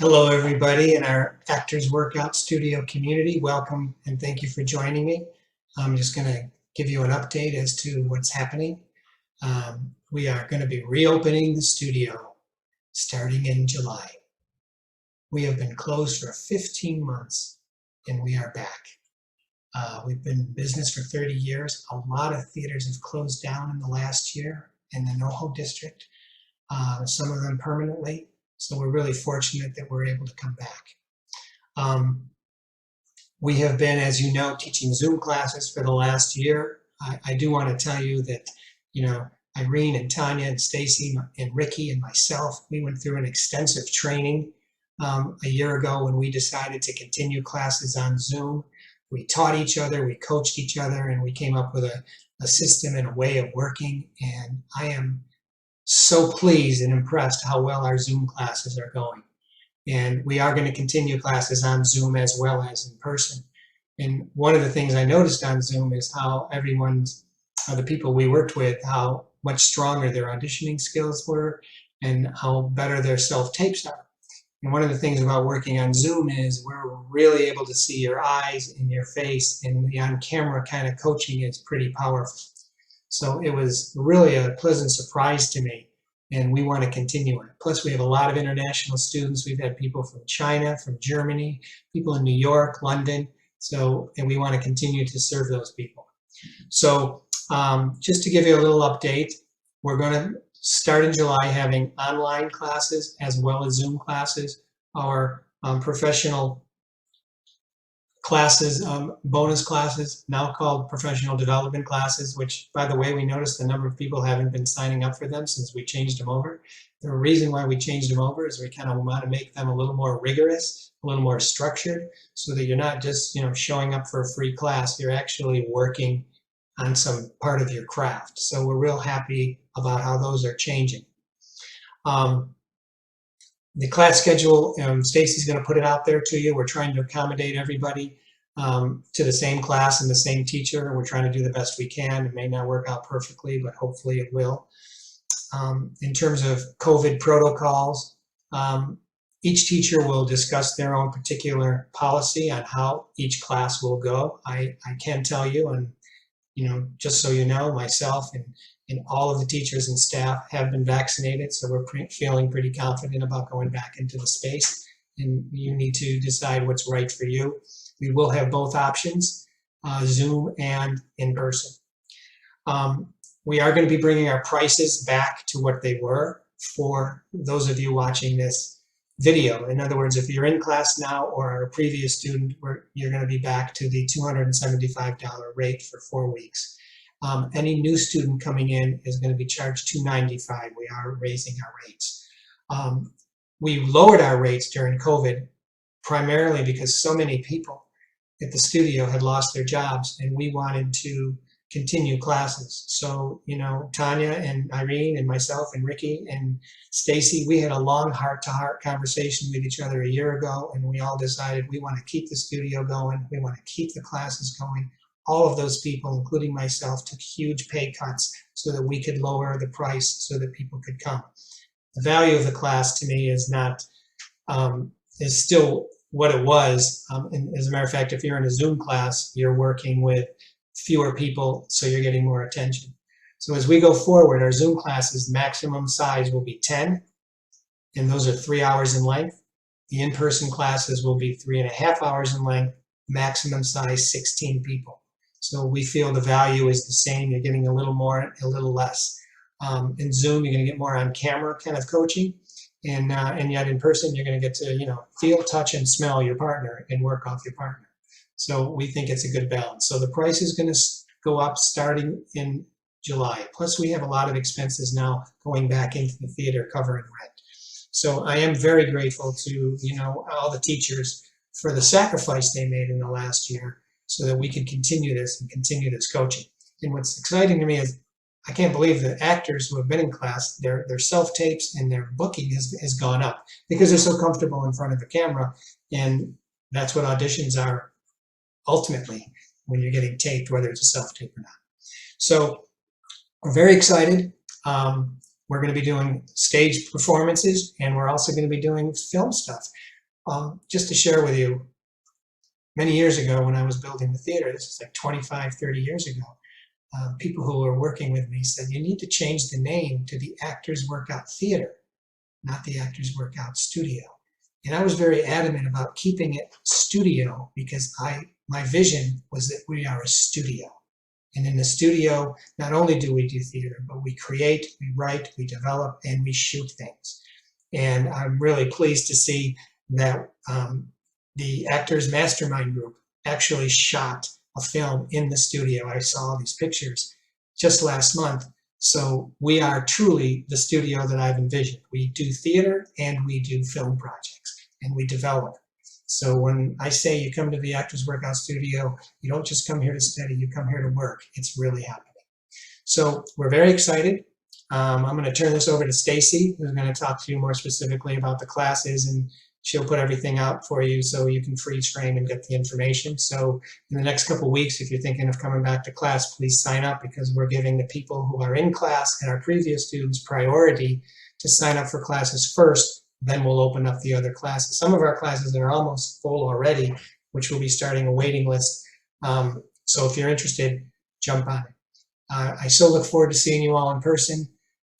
Hello, everybody in our Actors Workout Studio community. Welcome and thank you for joining me. I'm just going to give you an update as to what's happening. We are going to be reopening the studio starting in July. We have been closed for 15 months and we are back. We've been in business for 30 years. A lot of theaters have closed down in the last year in the NoHo district, some of them permanently. So we're really fortunate that we're able to come back. We have been, as you know, teaching Zoom classes for the last year. I do want to tell you that, Irene and Tanya and Stacy and Ricky and myself, we went through an extensive training a year ago when we decided to continue classes on Zoom. We taught each other, we coached each other, and we came up with a system and a way of working. And I am so pleased and impressed how well our Zoom classes are going. And we are going to continue classes on Zoom as well as in person. And one of the things I noticed on Zoom is how the people we worked with, how much stronger their auditioning skills were and how better their self-tapes are. And one of the things about working on Zoom is we're really able to see your eyes and your face, and the on-camera kind of coaching is pretty powerful. So it was really a pleasant surprise to me, and we want to continue it. Plus, we have a lot of international students. We've had people from China, from Germany, people in New York, London. And we want to continue to serve those people. So just to give you a little update, we're going to start in July having online classes as well as Zoom classes. Our professional classes, bonus classes, now called professional development classes, which, by the way, we noticed the number of people haven't been signing up for them since we changed them over. The reason why we changed them over is we kind of want to make them a little more rigorous, a little more structured, so that you're not just showing up for a free class. You're actually working on some part of your craft. So we're real happy about how those are changing. The class schedule, Stacy's going to put it out there to you. We're trying to accommodate everybody to the same class and the same teacher. We're trying to do the best we can. It may not work out perfectly, but hopefully it will. In terms of COVID protocols, each teacher will discuss their own particular policy on how each class will go. I can tell you, and just so you know, myself and all of the teachers and staff have been vaccinated, so we're feeling pretty confident about going back into the space, and you need to decide what's right for you. We will have both options, Zoom and in person. We are going to be bringing our prices back to what they were for those of you watching this video. In other words, if you're in class now or are a previous student, you're going to be back to the $275 rate for 4 weeks. Any new student coming in is going to be charged $295. We are raising our rates. We lowered our rates during COVID primarily because so many people at the studio had lost their jobs and we wanted to continue classes. So, Tanya and Irene and myself and Ricky and Stacy, we had a long heart-to-heart conversation with each other a year ago, and we all decided we want to keep the studio going. We want to keep the classes going. All of those people, including myself, took huge pay cuts so that we could lower the price so that people could come. The value of the class to me is not, is still what it was. And as a matter of fact, if you're in a Zoom class, you're working with fewer people, so you're getting more attention. So as we go forward, our Zoom classes maximum size will be 10, and those are 3 hours in length. The in-person classes will be 3.5 hours in length, maximum size 16 people. So we feel the value is the same. You're getting a little more, a little less. In Zoom, you're going to get more on camera kind of coaching, and yet in person, you're going to get to feel, touch, and smell your partner and work off your partner. So we think it's a good balance. So the price is going to go up starting in July. Plus, we have a lot of expenses now going back into the theater covering rent. So I am very grateful to all the teachers for the sacrifice they made in the last year so that we could continue this and continue this coaching. And what's exciting to me is I can't believe the actors who have been in class, their self-tapes and their booking has gone up because they're so comfortable in front of the camera. And that's what auditions are ultimately when you're getting taped, whether it's a self-tape or not. So we're very excited. we're going to be doing stage performances, and we're also going to be doing film stuff. Just to share with you, many years ago when I was building the theater, this is like 25, 30 years ago, people who were working with me said, you need to change the name to the Actors Workout Theater, not the Actors Workout Studio. And I was very adamant about keeping it studio because my vision was that we are a studio. And in the studio, not only do we do theater, but we create, we write, we develop, and we shoot things. And I'm really pleased to see that the Actors Mastermind Group actually shot a film in the studio. I saw these pictures just last month. So we are truly the studio that I've envisioned. We do theater and we do film projects and we develop. So when I say you come to the Actors Workout Studio, you don't just come here to study, you come here to work. It's really happening. So we're very excited. I'm going to turn this over to Stacy, who's going to talk to you more specifically about the classes, and she'll put everything out for you so you can freeze frame and get the information. So in the next couple of weeks, if you're thinking of coming back to class, please sign up, because we're giving the people who are in class and our previous students priority to sign up for classes first. Then we'll open up the other classes. Some of our classes are almost full already, which will be starting a waiting list. So if you're interested, jump on it. I so look forward to seeing you all in person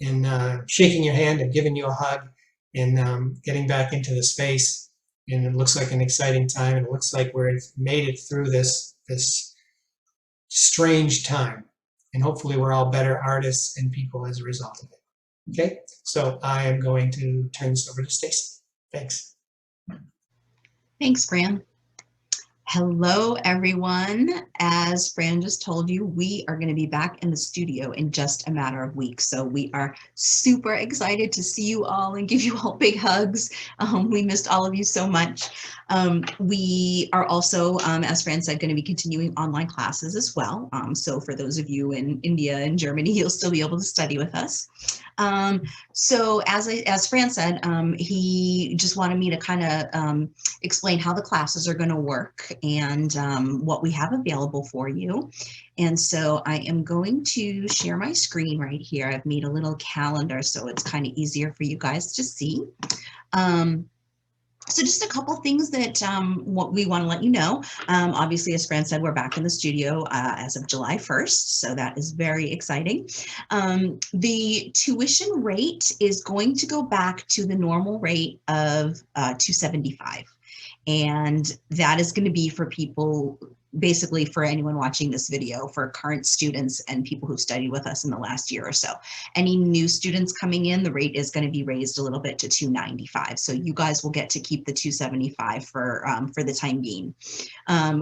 and shaking your hand and giving you a hug and getting back into the space. And it looks like an exciting time, and it looks like we've made it through this strange time. And hopefully we're all better artists and people as a result of it. Okay, so I am going to turn this over to Stacy. Thanks. Thanks, Fran. Hello, everyone. As Fran just told you, we are going to be back in the studio in just a matter of weeks. So we are super excited to see you all and give you all big hugs. We missed all of you so much. We are also, as Fran said, going to be continuing online classes as well. So for those of you in India and Germany, you'll still be able to study with us. So as Fran said, he just wanted me to kind of explain how the classes are going to work and what we have available for you. And so I am going to share my screen right here. I've made a little calendar so it's kind of easier for you guys to see. So just a couple things that what we want to let you know. Obviously, as Fran said, we're back in the studio as of July 1st, so that is very exciting. The tuition rate is going to go back to the normal rate of $275, and that is going to be for people, basically for anyone watching this video, for current students and people who've studied with us in the last year or so. Any new students coming in, the rate is going to be raised a little bit to $295. So you guys will get to keep the $275 for the time being.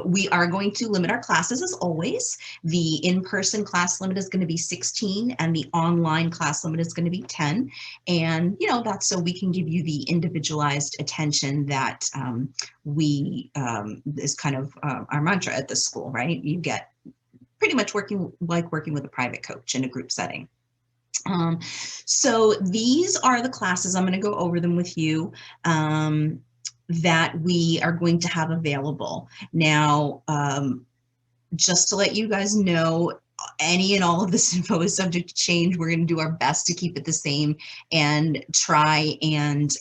We are going to limit our classes as always. The in-person class limit is going to be 16 and the online class limit is going to be 10. And you know, that's so we can give you the individualized attention that is kind of our mantra at this school, right? You get pretty much working with a private coach in a group setting. So these are the classes, I'm going to go over them with you, that we are going to have available. Now, just to let you guys know, any and all of this info is subject to change. We're going to do our best to keep it the same and try and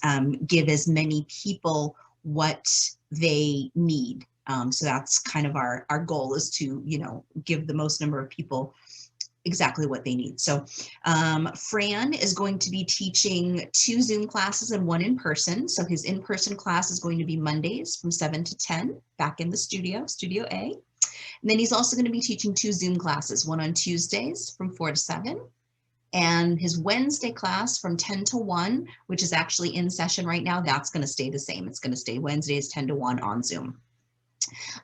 give as many people what they need. So that's kind of our goal, is to, you know, give the most number of people exactly what they need. So Fran is going to be teaching 2 Zoom classes and 1 in person. So his in-person class is going to be Mondays from 7 to 10 back in the studio, Studio A. And then he's also going to be teaching 2 Zoom classes, 1 on Tuesdays from 4 to 7. And his Wednesday class from 10 to 1, which is actually in session right now, that's going to stay the same. It's going to stay Wednesdays 10 to 1 on Zoom.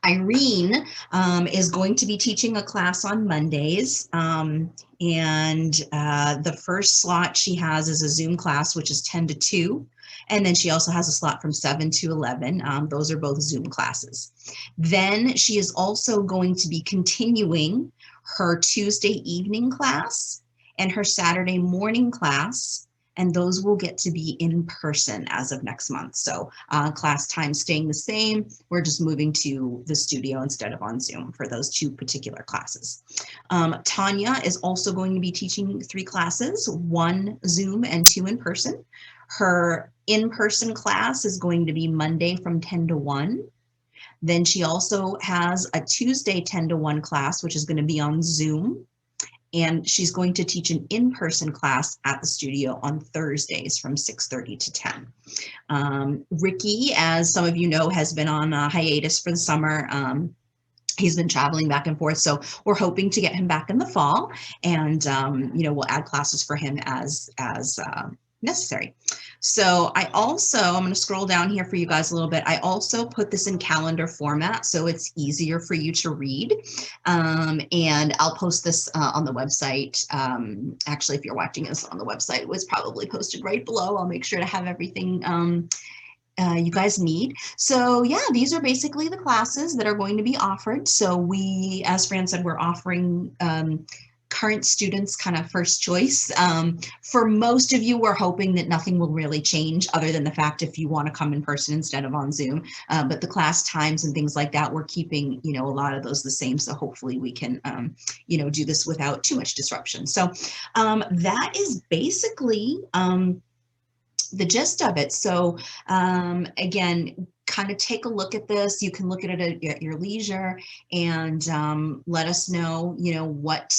Irene is going to be teaching a class on Mondays, and the first slot she has is a Zoom class, which is 10 to 2. And then she also has a slot from 7 to 11. Those are both Zoom classes. Then she is also going to be continuing her Tuesday evening class and her Saturday morning class. and those will get to be in person as of next month. So class time staying the same. We're just moving to the studio instead of on Zoom for those 2 particular classes. Tanya is also going to be teaching 3 classes, 1 Zoom and 2 in person. Her in-person class is going to be Monday from 10 to 1. Then she also has a Tuesday 10 to 1 class, which is going to be on Zoom. And she's going to teach an in-person class at the studio on Thursdays from 6:30 to 10. Ricky, as some of you know, has been on a hiatus for the summer. He's been traveling back and forth, so we're hoping to get him back in the fall, and we'll add classes for him as necessary. So I'm going to scroll down here for you guys a little bit. I also put this in calendar format so it's easier for you to read, and I'll post this on the website. Actually, if you're watching this on the website, it was probably posted right below. I'll make sure to have everything you guys need. So yeah, these are basically the classes that are going to be offered. So we, as Fran said, we're offering current students kind of first choice. For most of you, we're hoping that nothing will really change other than the fact if you want to come in person instead of on Zoom. But the class times and things like that, we're keeping, a lot of those the same. So hopefully we can, do this without too much disruption. So that is basically the gist of it. So again, kind of take a look at this. You can look at it at your leisure and let us know, what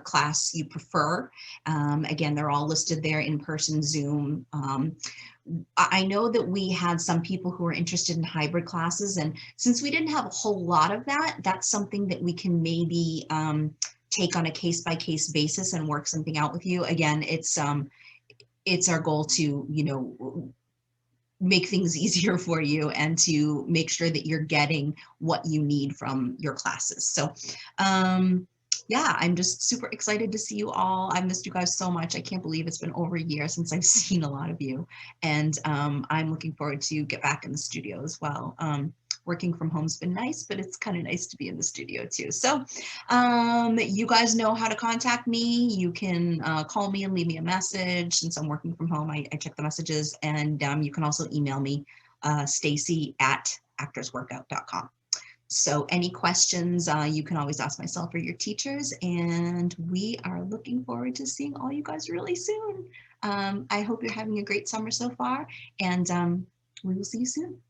class you prefer. Again, they're all listed there: in person, Zoom. I know that we had some people who were interested in hybrid classes, and since we didn't have a whole lot of that, that's something that we can maybe take on a case-by-case basis and work something out with you. Again, it's our goal to, make things easier for you and to make sure that you're getting what you need from your classes. So yeah, I'm just super excited to see you all. I've missed you guys so much. I can't believe it's been over a year since I've seen a lot of you. And I'm looking forward to get back in the studio as well. Working from home's been nice, but it's kind of nice to be in the studio too. So you guys know how to contact me. You can call me and leave me a message. Since I'm working from home, I check the messages, and you can also email me, stacy@actorsworkout.com. So any questions, you can always ask myself or your teachers, and we are looking forward to seeing all you guys really soon. I hope you're having a great summer so far, and we will see you soon.